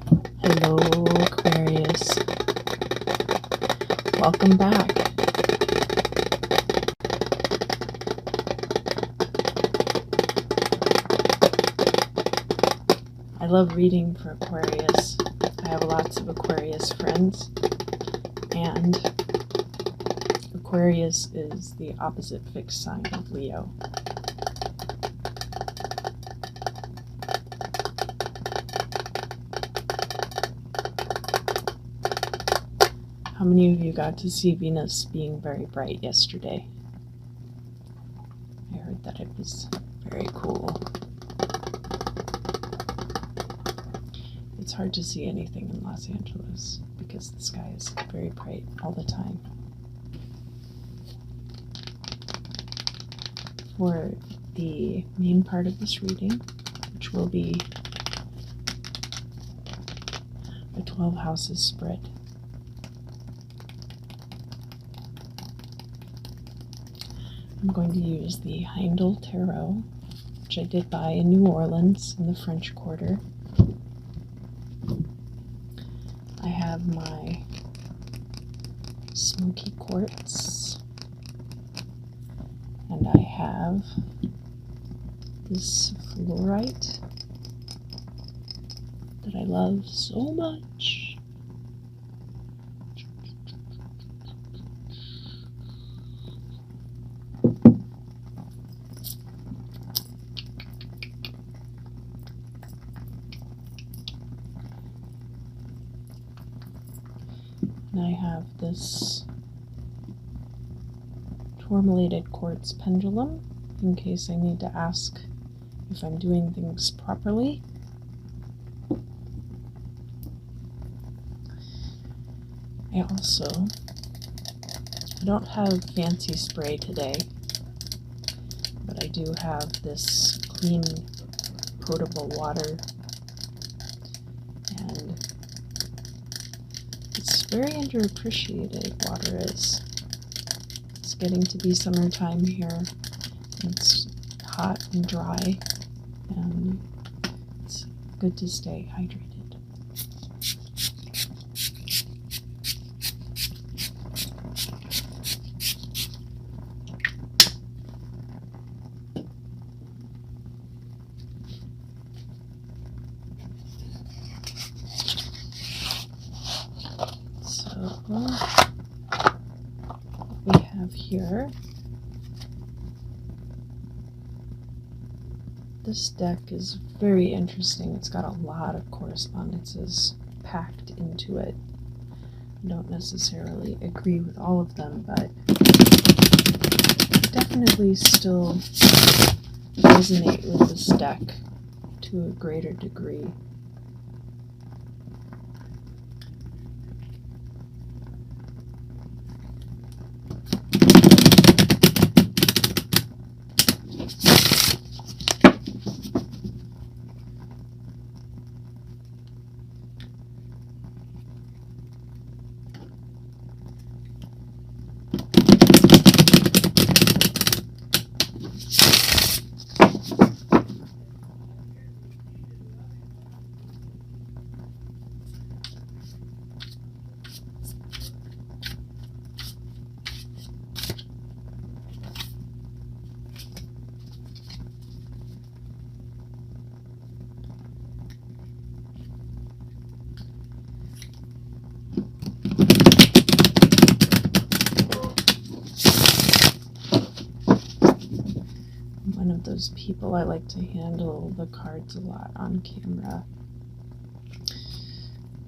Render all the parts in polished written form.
Hello, Aquarius. Welcome back. I love reading for Aquarius. I have lots of Aquarius friends, and Aquarius is the opposite fixed sign of Leo. How many of you got to see Venus being very bright yesterday? I heard that it was very cool. It's hard to see anything in Los Angeles because the sky is very bright all the time. For the main part of this reading, which will be a 12 houses spread, I'm going to use the Heindel Tarot, which I did buy in New Orleans in the French Quarter. I have my smoky quartz, and I have this fluorite that I love so much. And I have this tourmalated quartz pendulum in case I need to ask if I'm doing things properly. I don't have fancy spray today, but I do have this clean, potable water, and it's very underappreciated. Water is. It's getting to be summertime here. It's hot and dry, and it's good to stay hydrated. So, what we have here, this deck is very interesting. It's got a lot of correspondences packed into it. I don't necessarily agree with all of them, but definitely still resonate with this deck to a greater degree. One of those people, I like to handle the cards a lot on camera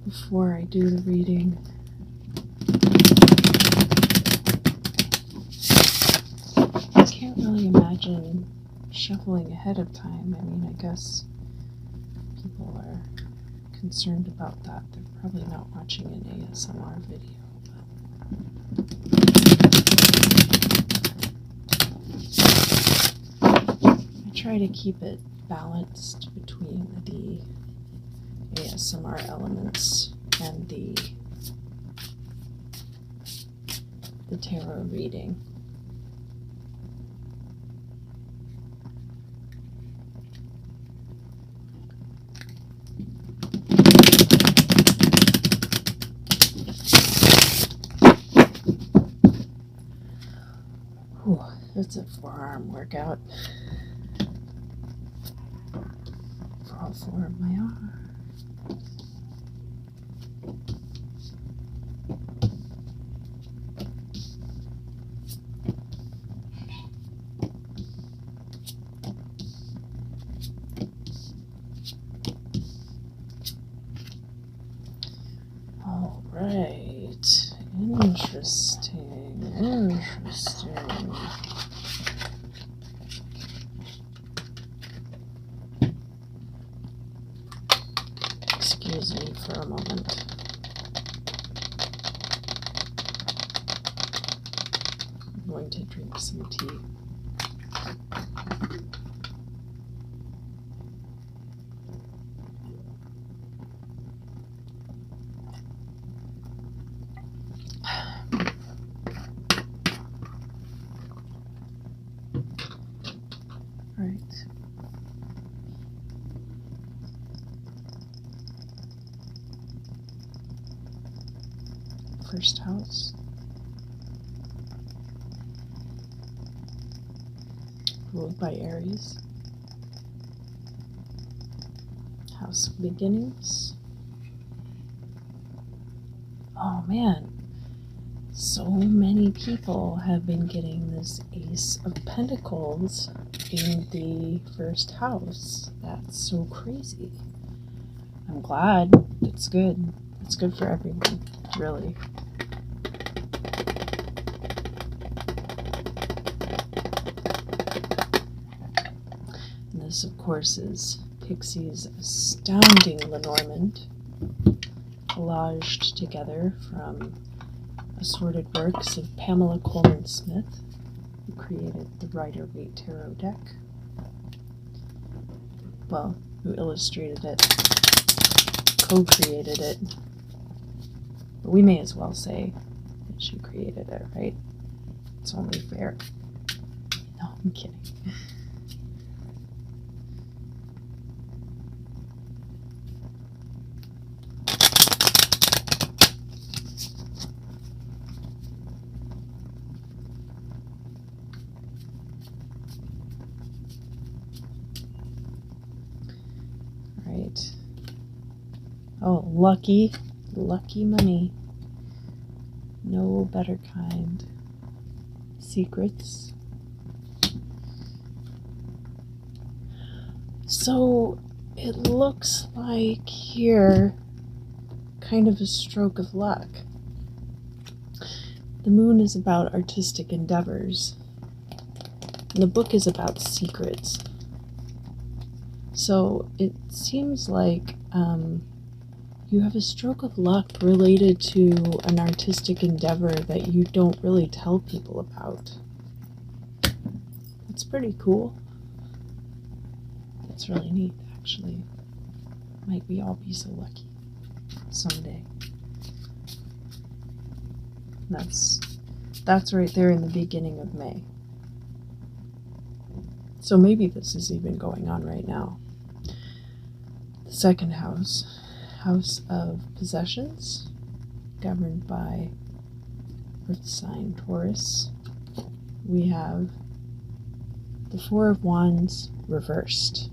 before I do the reading. I can't really imagine shuffling ahead of time. I mean, I guess people are concerned about that. They're probably not watching an ASMR video. Try to keep it balanced between the ASMR elements and the tarot reading. That's a forearm workout for all 4 of my arms. All right, interesting, interesting. Excuse me for a moment. I'm going to drink some tea. Right. First house. Ruled by Aries. House of beginnings. Oh man. So many people have been getting this Ace of Pentacles in the first house. That's so crazy. I'm glad. It's good. It's good for everyone, really. And this, of course, is Pixie's astounding Lenormand, collaged together from assorted works of Pamela Coleman Smith, who created the Rider-Waite Tarot deck. Well, who illustrated it, co-created it. But we may as well say that she created it, right? It's only fair. No, I'm kidding. Right. Oh, lucky money. No better kind. Secrets. So it looks like here, kind of a stroke of luck. The moon is about artistic endeavors. And the book is about secrets. So it seems like you have a stroke of luck related to an artistic endeavor that you don't really tell people about. That's pretty cool. That's really neat, actually. Might we all be so lucky someday. That's right there in the beginning of May. So maybe this is even going on right now. The second house, House of Possessions, governed by Earth sign Taurus. We have the Four of Wands reversed.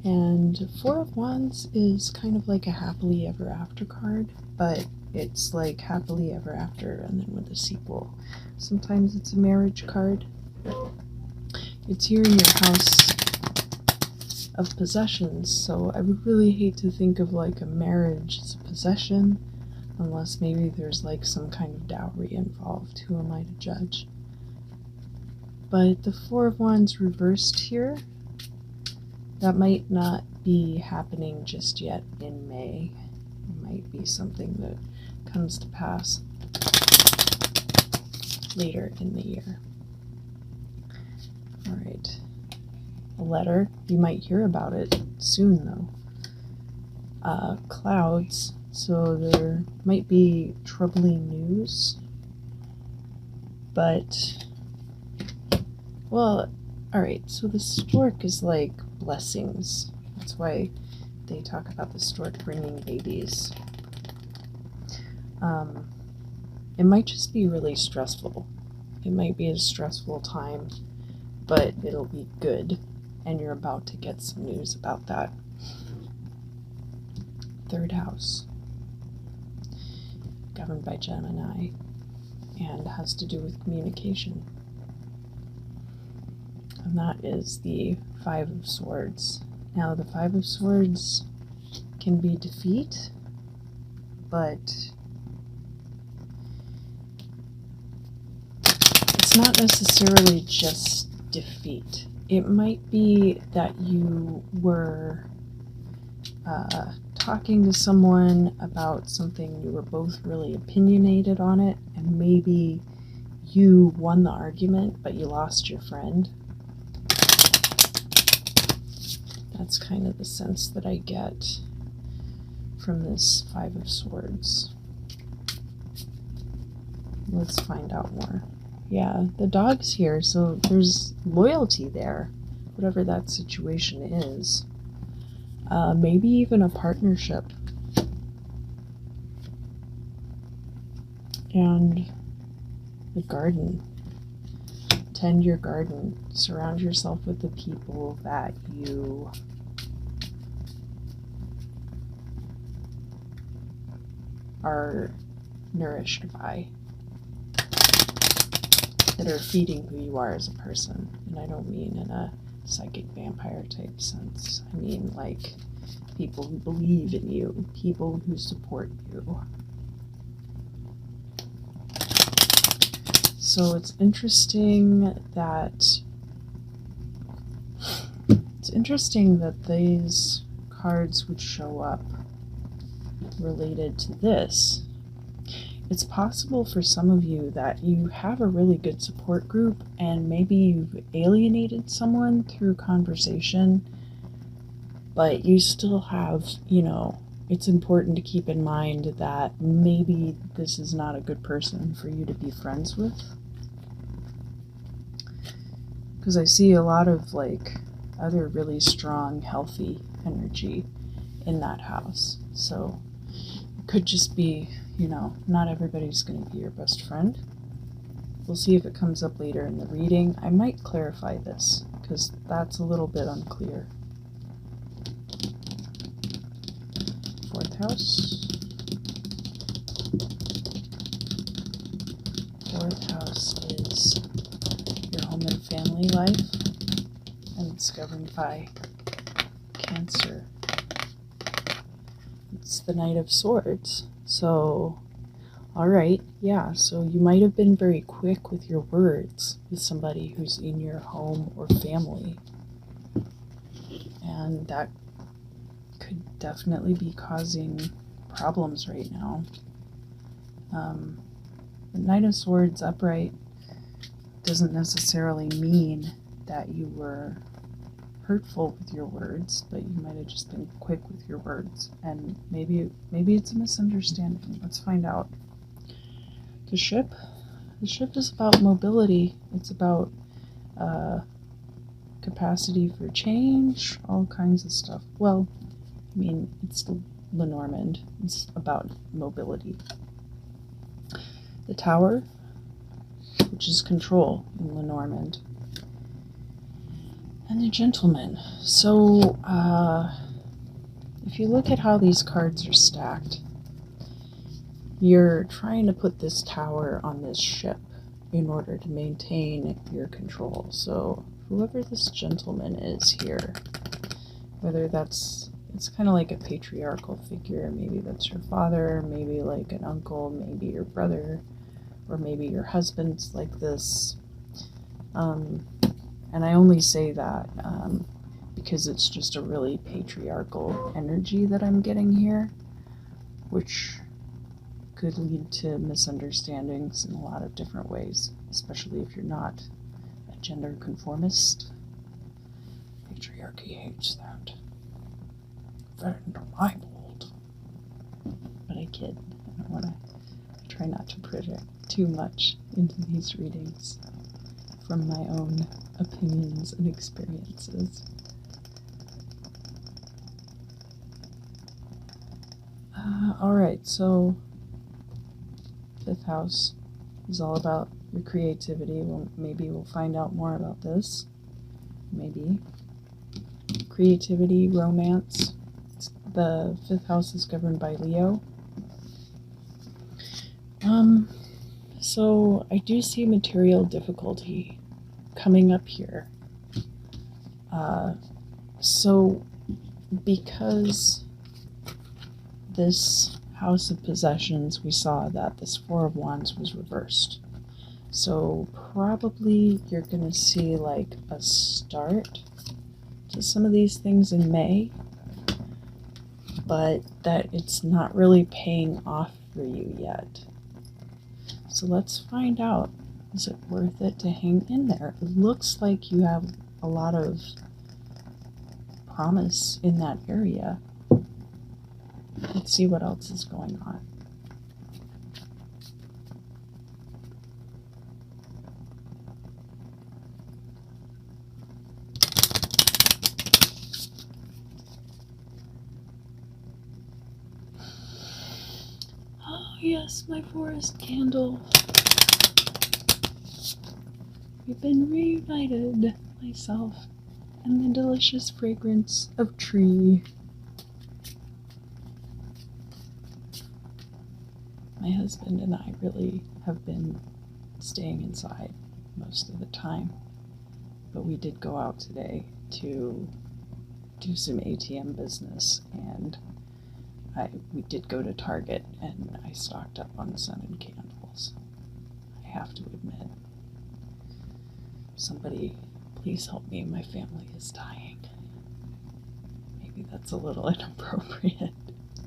And Four of Wands is kind of like a happily ever after card, but it's like happily ever after and then with a sequel. Sometimes it's a marriage card. It's here in your house of possessions, so I would really hate to think of like a marriage as a possession, unless maybe there's like some kind of dowry involved. Who am I to judge? But the Four of Wands reversed here, that might not be happening just yet in May. It might be something that comes to pass later in the year. All right. A letter. You might hear about it soon, though. Clouds. So there might be troubling news. But, well, all right. So the stork is like blessings. That's why they talk about the stork bringing babies. It might just be really stressful. It might be a stressful time, but it'll be good, and you're about to get some news about that. Third house, governed by Gemini, and has to do with communication. And that is the Five of Swords. Now, the Five of Swords can be defeat, but it's not necessarily just defeat. It might be that you were talking to someone about something, you were both really opinionated on it, and maybe you won the argument, but you lost your friend. That's kind of the sense that I get from this Five of Swords. Let's find out more. Yeah, the dog's here, so there's loyalty there, whatever that situation is. Maybe even a partnership. And the garden. Tend your garden. Surround yourself with the people that you are nourished by, that are feeding who you are as a person. And I don't mean in a psychic vampire type sense. I mean like people who believe in you, people who support you. So it's interesting that these cards would show up related to this. It's possible for some of you that you have a really good support group and maybe you've alienated someone through conversation, but you still have, it's important to keep in mind that maybe this is not a good person for you to be friends with. Because I see a lot of other really strong, healthy energy in that house. So it could just be, not everybody's going to be your best friend. We'll see if it comes up later in the reading. I might clarify this because that's a little bit unclear. Fourth house. Fourth house is your home and family life, and it's governed by Cancer. It's the Knight of Swords. So, alright, yeah, so you might have been very quick with your words with somebody who's in your home or family. And that could definitely be causing problems right now. The Knight of Swords upright doesn't necessarily mean that you were hurtful with your words, but you might have just been quick with your words, and maybe it's a misunderstanding. Let's find out. The ship is about mobility. It's about capacity for change, all kinds of stuff. Well, I mean, it's Lenormand. It's about mobility. The Tower, which is control in Lenormand. And the Gentleman. So, if you look at how these cards are stacked, you're trying to put this tower on this ship in order to maintain your control. So, whoever this gentleman is here, whether it's kind of like a patriarchal figure, maybe that's your father, maybe like an uncle, maybe your brother, or maybe your husband's like this. And I only say that because it's just a really patriarchal energy that I'm getting here, which could lead to misunderstandings in a lot of different ways, especially if you're not a gender conformist. Patriarchy hates that. Friend of my bold. But I kid. I don't want to try not to project too much into these readings from my own opinions and experiences. Alright, so 5th house is all about your creativity. Well, maybe we'll find out more about this. Maybe. Creativity, romance. The 5th house is governed by Leo. So I do see material difficulty coming up here. So because this house of possessions, we saw that this 4 of Wands was reversed. So probably you're going to see like a start to some of these things in May, but that it's not really paying off for you yet. So let's find out, is it worth it to hang in there? It looks like you have a lot of promise in that area. Let's see what else is going on. Oh yes, my forest candle. We've been reunited, myself and the delicious fragrance of tree. My husband and I really have been staying inside most of the time, but we did go out today to do some ATM business, and we did go to Target, and I stocked up on scented candles. I have to admit. Somebody, please help me, my family is dying. Maybe that's a little inappropriate.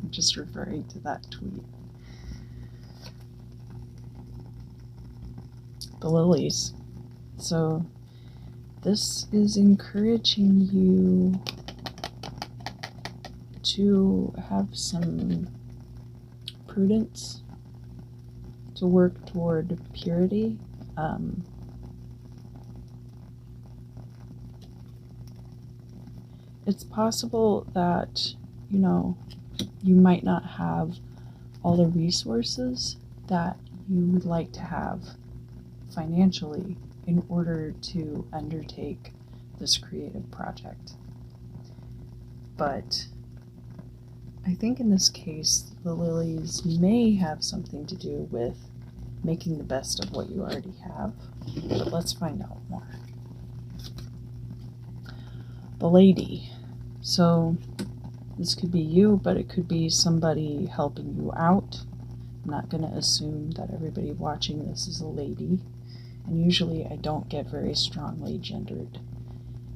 I'm just referring to that tweet. The lilies. So this is encouraging you to have some prudence, to work toward purity. It's possible that, you might not have all the resources that you would like to have financially in order to undertake this creative project. But I think in this case, the lilies may have something to do with making the best of what you already have. But let's find out more. The lady. So this could be you, but it could be somebody helping you out. I'm not going to assume that everybody watching this is a lady. And usually I don't get very strongly gendered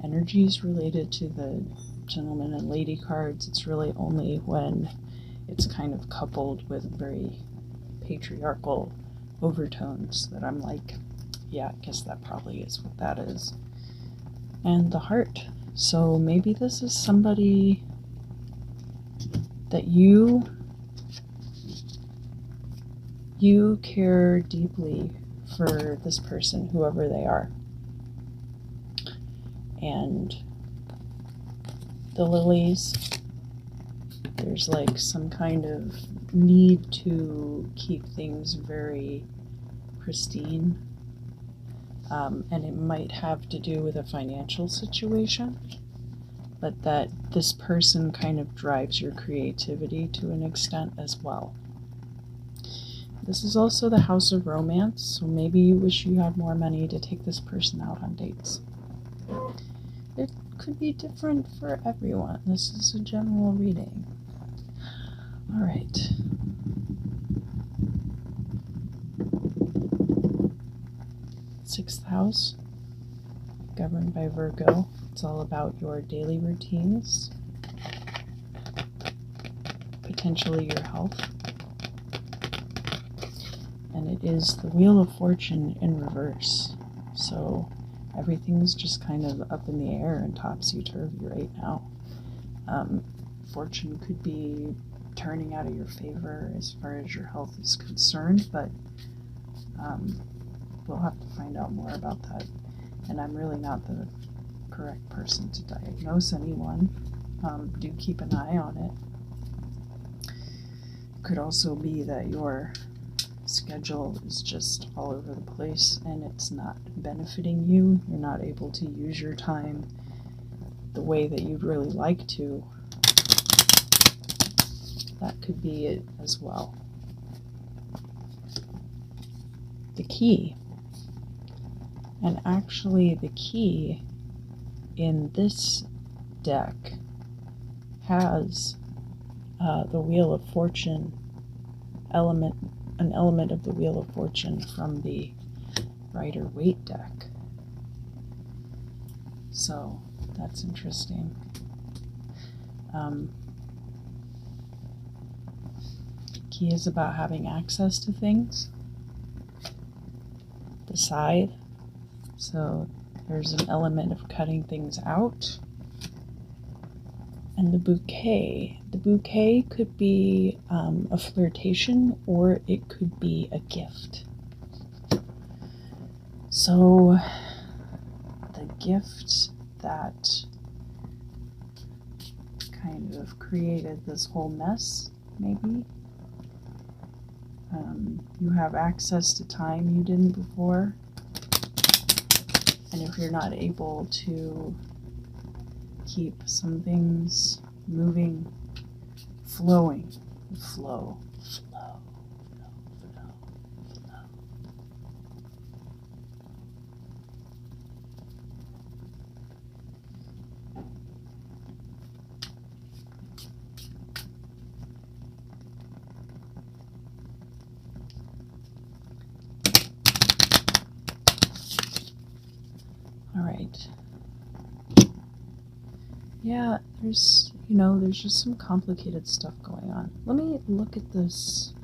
energies related to the gentleman and lady cards. It's really only when it's kind of coupled with very patriarchal overtones that I'm like, yeah, I guess that probably is what that is. And the heart. So maybe this is somebody that you care deeply for this person, whoever they are. And the lilies, there's like some kind of need to keep things very pristine. And it might have to do with a financial situation, but that this person kind of drives your creativity to an extent as well. This is also the house of romance, so maybe you wish you had more money to take this person out on dates. It could be different for everyone. This is a general reading. All right. Sixth house, governed by Virgo. It's all about your daily routines, potentially your health. And it is the Wheel of Fortune in reverse. So everything's just kind of up in the air and topsy-turvy right now. Fortune could be turning out of your favor as far as your health is concerned, but we'll have to find out more about that. And I'm really not the correct person to diagnose anyone. Do keep an eye on it. Could also be that you're schedule is just all over the place and it's not benefiting you. You're not able to use your time the way that you'd really like to. That could be it as well. The key. And actually the key in this deck has the Wheel of Fortune element, an element of the Wheel of Fortune from the Rider-Waite deck. So that's interesting. Key is about having access to things. The Scythe. So there's an element of cutting things out. And the Bouquet. The bouquet could be a flirtation or it could be a gift. So the gift that kind of created this whole mess, maybe. You have access to time you didn't before. And if you're not able to keep some things moving, flowing, flow. All right. Yeah, there's just some complicated stuff going on. Let me look at this.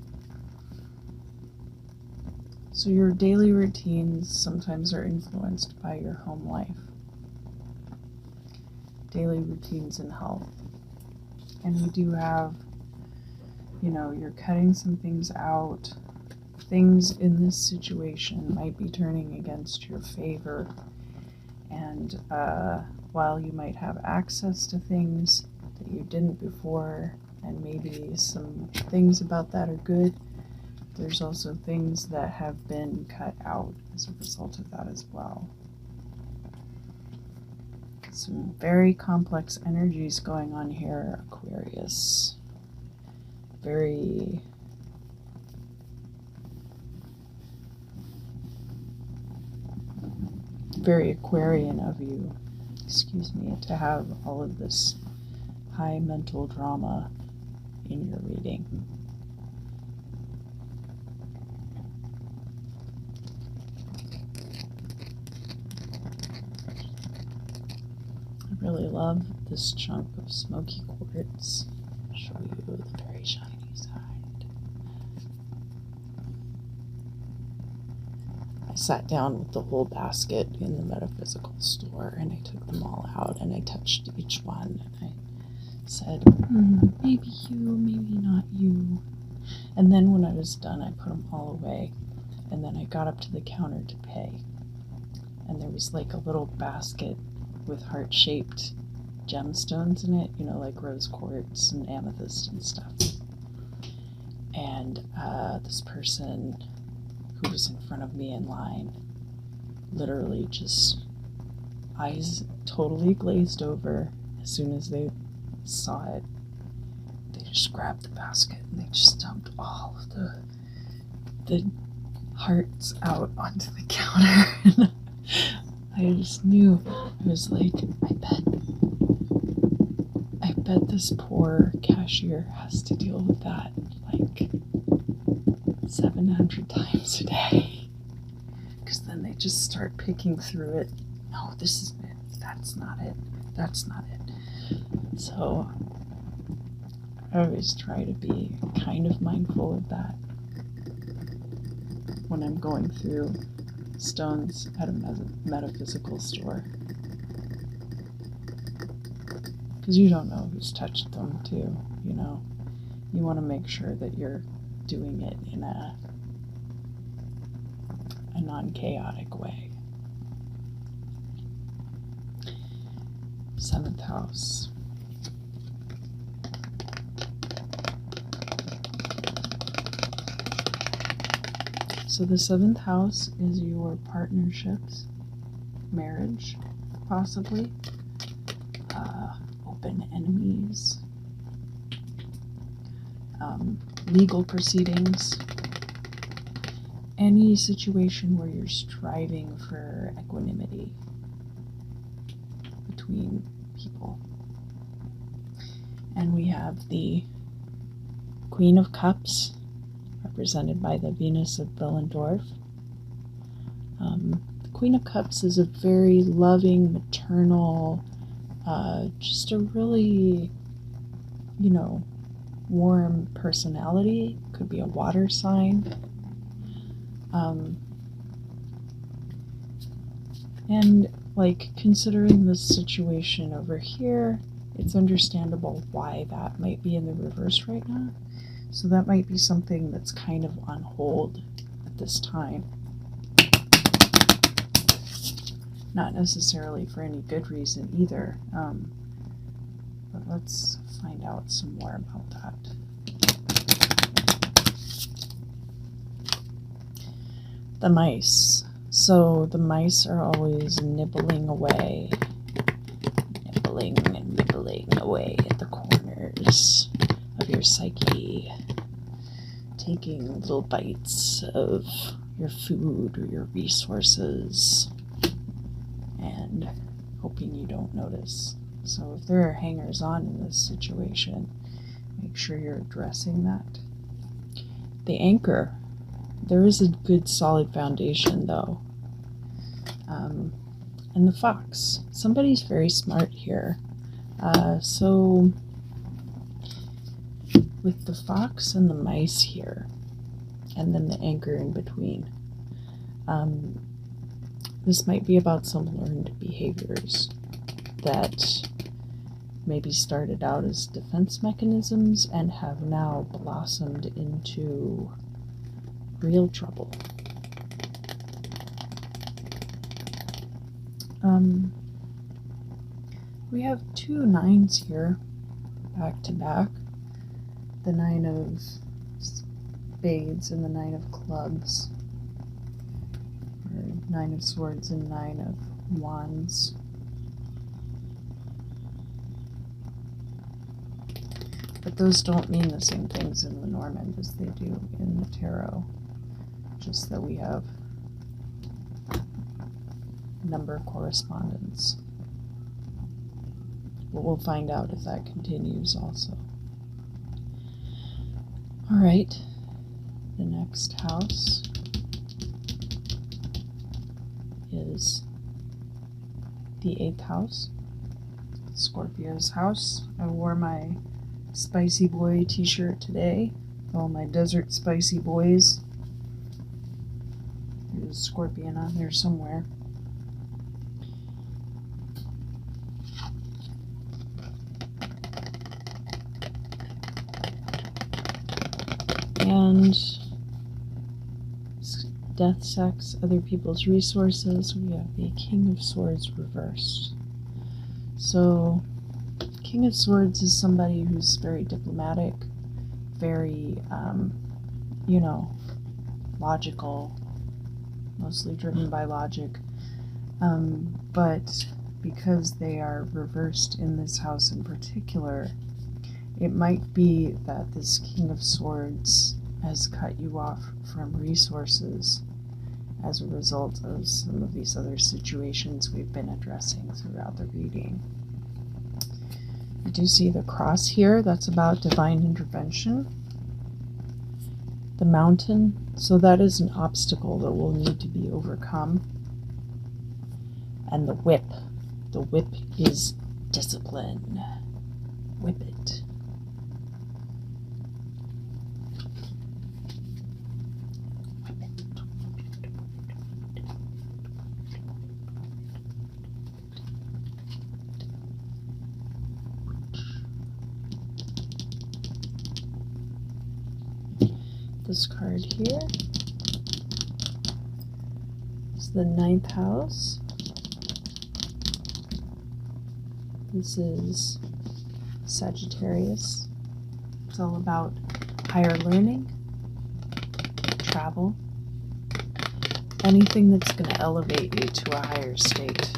So your daily routines sometimes are influenced by your home life. Daily routines and health. And we do have, you're cutting some things out. Things in this situation might be turning against your favor. And while you might have access to things that you didn't before, and maybe some things about that are good, there's also things that have been cut out as a result of that as well. Some very complex energies going on here, Aquarius. Very Aquarian of you, to have all of this high mental drama in your reading. I really love this chunk of smoky quartz. I'll show you the very shiny side. I sat down with the whole basket in the metaphysical store and I took them all out and I touched each one and I said, maybe you, maybe not you. And then when I was done, I put them all away and then I got up to the counter to pay. And there was like a little basket with heart-shaped gemstones in it, like rose quartz and amethyst and stuff. And this person who was in front of me in line literally just eyes totally glazed over as soon as they saw it. They just grabbed the basket and they just dumped all of the hearts out onto the counter. I just knew. I was like, I bet this poor cashier has to deal with that like 700 times a day. Because then they just start picking through it. No, this isn't it. That's not it. That's not it. So I always try to be kind of mindful of that when I'm going through stones at a metaphysical store. Because you don't know who's touched them too, You want to make sure that you're doing it in a non-chaotic way. 7th house. So the 7th house is your partnerships, marriage, possibly, open enemies, legal proceedings, any situation where you're striving for equanimity between people. And we have the Queen of Cups, represented by the Venus of Willendorf. The Queen of Cups is a very loving, maternal, just a really, warm personality. Could be a water sign. And considering this situation over here, it's understandable why that might be in the reverse right now. So that might be something that's kind of on hold at this time. Not necessarily for any good reason either. But let's find out some more about that. The mice. So the mice are always nibbling away. Nibbling and nibbling away at the corners of your psyche. Taking little bites of your food or your resources. And hoping you don't notice. So if there are hangers-on in this situation, make sure you're addressing that. The anchor. There is a good solid foundation though. And the fox. Somebody's very smart here. So with the fox and the mice here, and then the anchor in between, this might be about some learned behaviors that maybe started out as defense mechanisms and have now blossomed into real trouble. We have 2 9s here, back to back. The 9 of spades and the 9 of clubs. Or 9 of swords and 9 of wands. But those don't mean the same things in Lenormand as they do in the tarot. Just that we have number correspondence. But we'll find out if that continues also. Alright, the next house is the 8th house, Scorpio's house. I wore my Spicy Boy t-shirt today, all my desert spicy boys. There's a scorpion on there somewhere. And death, sex, other people's resources. We have the King of Swords reversed. So King of Swords is somebody who's very diplomatic, very, logical, mostly driven by logic. But because they are reversed in this house in particular, it might be that this King of Swords has cut you off from resources as a result of some of these other situations we've been addressing throughout the reading. I do see the cross here. That's about divine intervention. The mountain. So that is an obstacle that will need to be overcome. And the whip. The whip is discipline. Whip it. This card here is the 9th house. This is Sagittarius. It's all about higher learning, travel, anything that's going to elevate you to a higher state.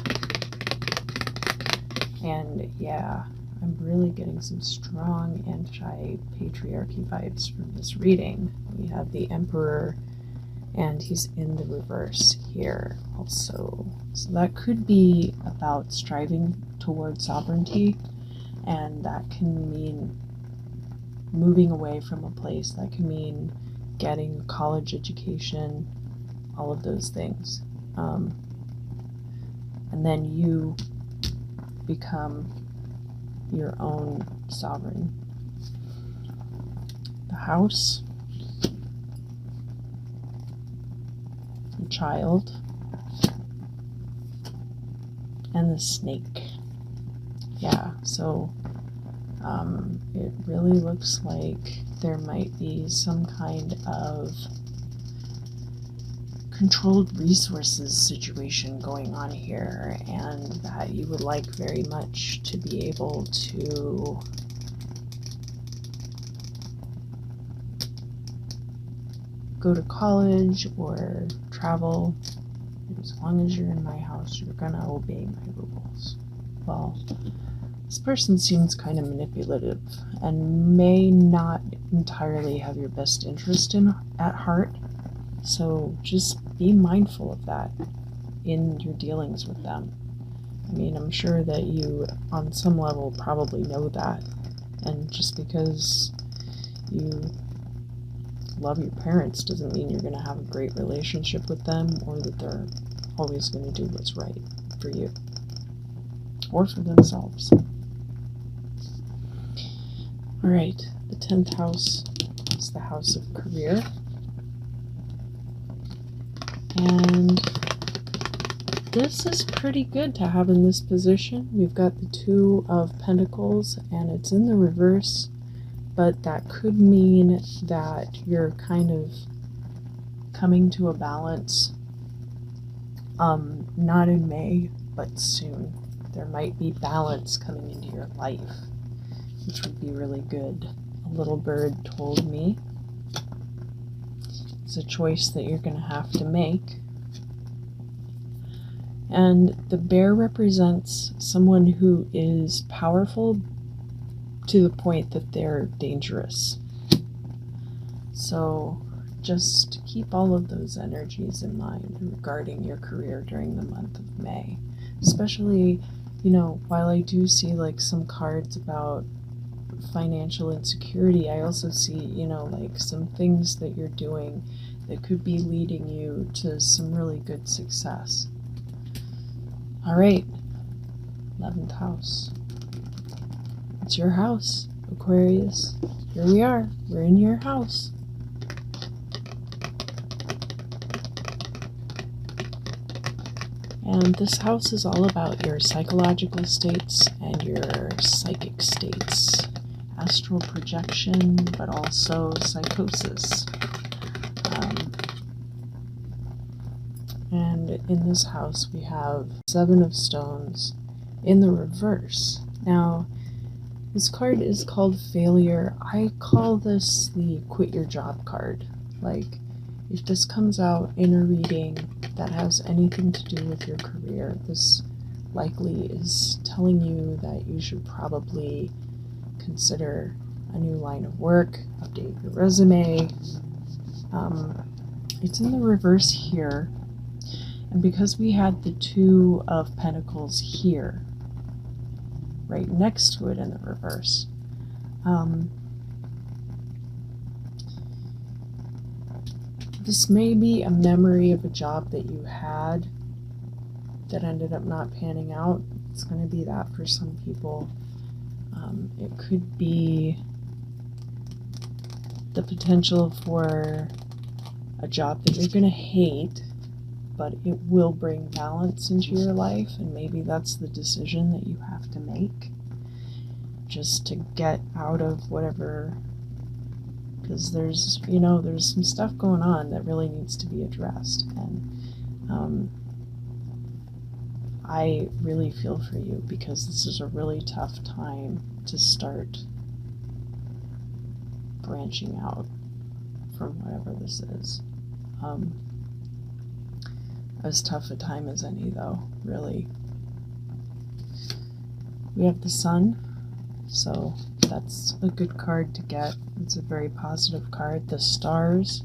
And yeah, I'm really getting some strong anti-patriarchy vibes from this reading. We have the Emperor, and he's in the reverse here also. So that could be about striving toward sovereignty, and that can mean moving away from a place. That can mean getting a college education, all of those things. And then you become your own sovereign. The house, the child, and the snake. Yeah, so it really looks like there might be some kind of controlled resources situation going on here, and that you would like very much to be able to go to college or travel. As long as you're in my house, you're gonna obey my rules. Well, this person seems kind of manipulative and may not entirely have your best interest at heart. So just be mindful of that in your dealings with them. I mean, I'm sure that you, on some level, probably know that. And just because you love your parents doesn't mean you're going to have a great relationship with them, or that they're always going to do what's right for you or for themselves. All right, the 10th house is the house of career. And this is pretty good to have in this position. We've got the 2 of Pentacles, and it's in the reverse, but that could mean that you're kind of coming to a balance, not in May, but soon. There might be balance coming into your life, which would be really good. A little bird told me it's a choice that you're going to have to make. And the bear represents someone who is powerful to the point that they're dangerous. So just keep all of those energies in mind regarding your career during the month of May. Especially, you know, while I do see like some cards about financial insecurity, I also see, you know, like some things that you're doing that could be leading you to some really good success. All right, 11th house. It's your house, Aquarius. Here we are. We're in your house. And this house is all about your psychological states and your psychic states. Astral projection, but also psychosis. And in this house we have 7 of Stones in the reverse. Now, this card is called Failure. I call this the quit your job card. Like, if this comes out in a reading that has anything to do with your career, this likely is telling you that you should probably consider a new line of work, update your resume. It's in the reverse here. And because we had the 2 of Pentacles here, right next to it in the reverse, this may be a memory of a job that you had that ended up not panning out. It's going to be that for some people. It could be the potential for a job that you're going to hate, but it will bring balance into your life, and maybe that's the decision that you have to make just to get out of whatever, because there's, you know, there's some stuff going on that really needs to be addressed. And I really feel for you, because this is a really tough time to start branching out from whatever this is. as tough a time as any, though, really. We have the Sun, so that's a good card to get. It's a very positive card. The Stars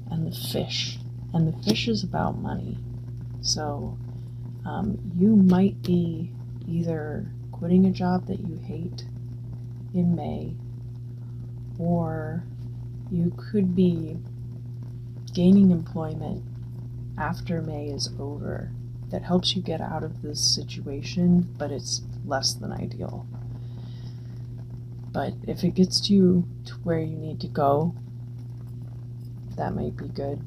and the Fish. And the Fish is about money. So you might be either quitting a job that you hate in May, or you could be gaining employment after May is over that helps you get out of this situation, but it's less than ideal. But if it gets you to where you need to go, that might be good.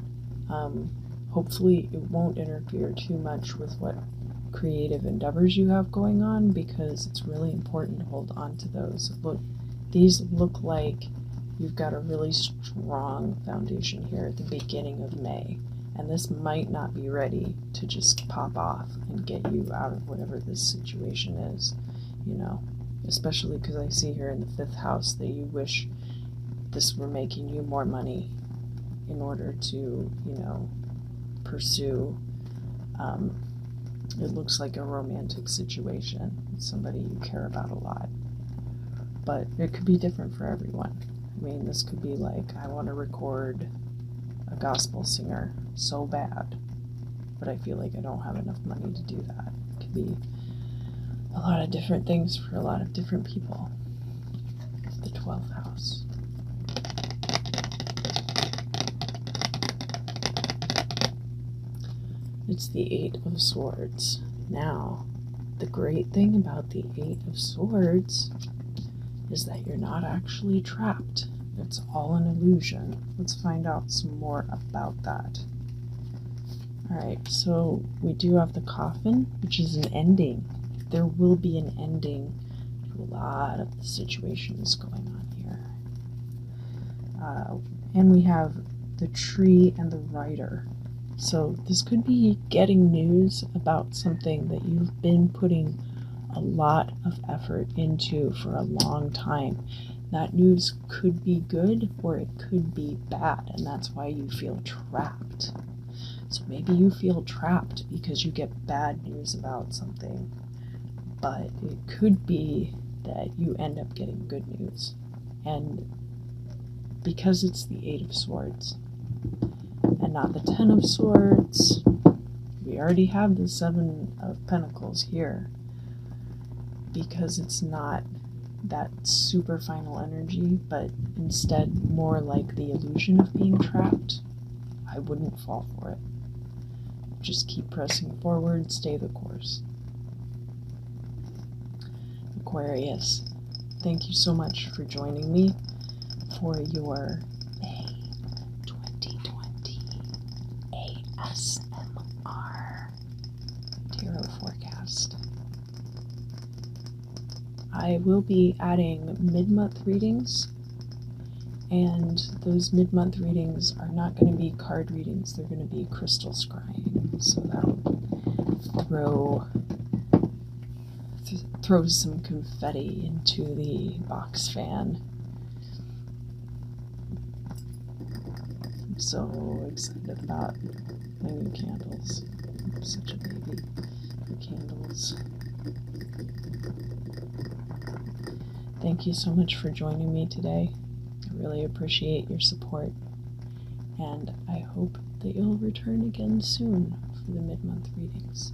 Hopefully it won't interfere too much with what creative endeavors you have going on, because it's really important to hold on to those. These look like you've got a really strong foundation here at the beginning of May, and this might not be ready to just pop off and get you out of whatever this situation is, you know, especially because I see here in the 5th house that you wish this were making you more money in order to, you know, pursue. It looks like a romantic situation with somebody you care about a lot, but it could be different for everyone. I mean, this could be like, I want to record a gospel singer so bad, but I feel like I don't have enough money to do that. It could be a lot of different things for a lot of different people. The 12th house. It's the 8 of Swords. Now, the great thing about the 8 of Swords is that you're not actually trapped. It's all an illusion. Let's find out some more about that. Alright, so we do have the Coffin, which is an ending. There will be an ending to a lot of the situations going on here. And we have the Tree and the Rider. So this could be getting news about something that you've been putting a lot of effort into for a long time. That news could be good or it could be bad, and that's why you feel trapped. So maybe you feel trapped because you get bad news about something, but it could be that you end up getting good news. And because it's the 8 of Swords and not the 10 of Swords, we already have the 7 of Pentacles here, because it's not that super final energy, but instead more like the illusion of being trapped. I wouldn't fall for it. Just keep pressing forward, stay the course. Aquarius, thank you so much for joining me for your May 2020 ASMR Tarot Forecast. I will be adding mid-month readings, and those mid-month readings are not going to be card readings, they're going to be crystal scrying, so that'll throw some confetti into the box fan. I'm so excited about my new candles. I'm such a baby for candles. Thank you so much for joining me today. I really appreciate your support, and I hope that you'll return again soon for the mid-month readings.